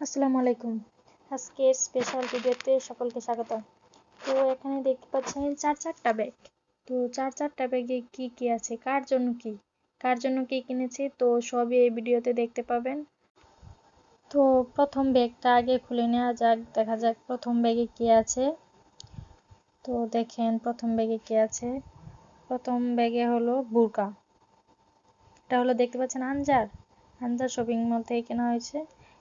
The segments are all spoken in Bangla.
আসসালামু আলাইকুম। আজকে স্পেশাল ভিডিওতে সকলকে স্বাগত। তো এখানে দেখতে পাচ্ছেন চারটা ব্যাগ। তো চারটা ব্যাগে কি কি আছে, কার জন্য কি কিনেছি, তো সবই এই ভিডিওতে দেখতে পাবেন। তো প্রথম ব্যাগটা আগে খুলে নেওয়া যাক, দেখা যাক প্রথম ব্যাগে কি আছে। তো দেখেন প্রথম ব্যাগে কি আছে। প্রথম ব্যাগে হলো বোরকা। এটা হলো দেখতে পাচ্ছেন আনজার শপিং মল থেকে কেনা হয়েছে।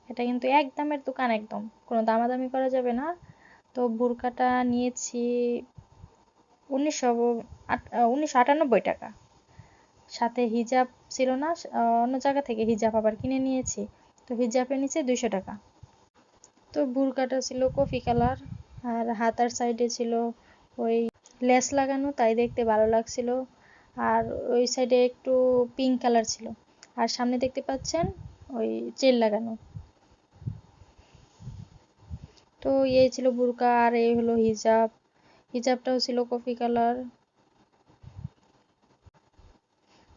এটা কিন্তু এক দামের দোকান, একদম কোনো দামাদামি করা যাবে না। তো বোরকাটা নিয়েছি 1998 টাকা। সাথে হিজাব ছিল না, অন্য জায়গা থেকে হিজাব আবার কিনে নিয়েছি। তো হিজাবের নিচে 200 টাকা। তো বোরকাটা ছিল কফি কালার, আর হাতার সাইডে ছিল ওই লেস লাগানো, তাই দেখতে ভালো লাগছিল। আর ওই সাইডে একটু পিঙ্ক কালার ছিল। আর সামনে দেখতে পাচ্ছেন ওই চেল লাগানো। তো এই ছিল বোরকা, আর এই হলো হিজাবটাও ছিল কফি কালার।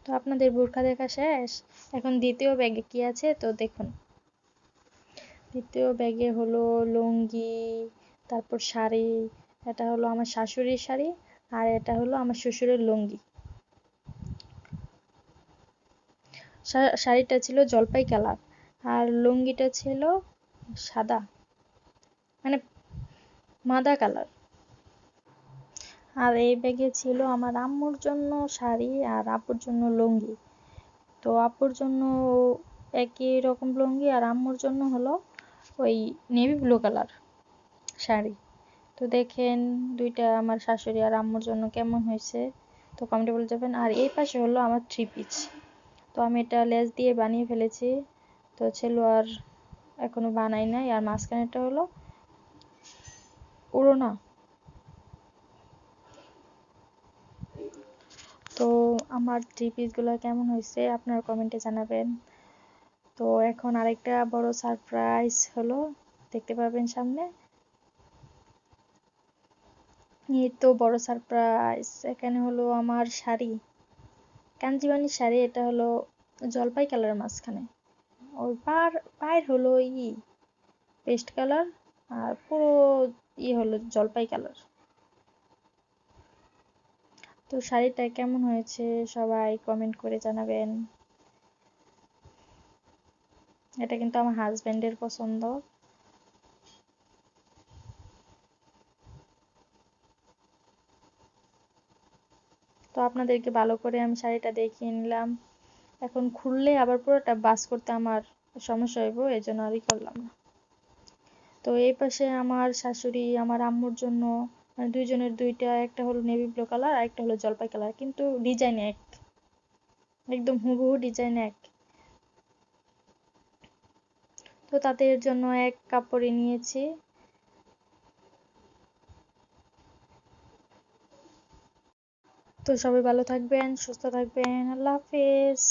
তো আপনাদের বোরকা দেখা শেষ, এখন দ্বিতীয় ব্যাগে কি আছে তো দেখুন। দ্বিতীয় ব্যাগে হলো লুঙ্গি, তারপর শাড়ি। এটা হলো আমার শাশুড়ির শাড়ি, আর এটা হলো আমার শ্বশুরের লুঙ্গি। শাড়িটা ছিল জলপাই কালার, আর লুঙ্গিটা ছিল সাদা, মানে মাদা কালার। আর এই ব্যাগে ছিল আমার আম্মুর জন্য শাড়ি আর আব্বুর জন্য লুঙ্গি। তো আব্বুর জন্য একই রকম লুঙ্গি, আর আম্মুর জন্য হলো ওই নেভি ব্লু কালার শাড়ি। তো দেখেন দুইটা আমার শাশুড়ি আর আম্মুর জন্য কেমন হয়েছে, তো কমেন্টে বলে যাবেন। আর এই পাশে হলো আমার 3 পিস। তো আমি এটা লেস দিয়ে বানিয়ে ফেলেছি, তো আর এখনো বানাই নাই। আর মাঝখানেটা হলো উড়োনা। তো আমার 3 পিসগুলো কেমন হয়েছে আপনারা কমেন্টে জানাবেন। তো এখন আরেকটা বড় সারপ্রাইজ হলো, দেখতে পাবেন সামনে। এই তো বড় সারপ্রাইজ, এখানে হলো আমার শাড়ি, কাঞ্জিবানি শাড়ি। এটা হলো জলপাই কালারের মাঝখানে, ওই পায়ের হলো পেস্ট কালার, আর পুরো হলো জলপাই কালার। তো শাড়িটা কেমন হয়েছে সবাই কমেন্ট করে জানাবেন। এটা কিন্তু আমার হাজবেন্ডের পছন্দ। তো আপনাদেরকে ভালো করে আমি শাড়িটা দেখিয়ে নিলাম। এখন খুললে আবার পুরোটা বাস করতে আমার সমস্যা হইব, এই জন্য আরই করলাম না। তো এই পাশে আমার শাশুড়ি আমার আম্মুর জন্য, মানে দুইজনের দুইটা, একটা হলো নেভি ব্লু কালার আর একটা হলো জলপাই কালার, কিন্তু ডিজাইন এক, একদম হুবহু ডিজাইন এক। তো তাদের জন্য এক কাপড়ে নিয়েছি। তো সবাই ভালো থাকবেন, সুস্থ থাকবেন, আল্লাহ হাফেজ।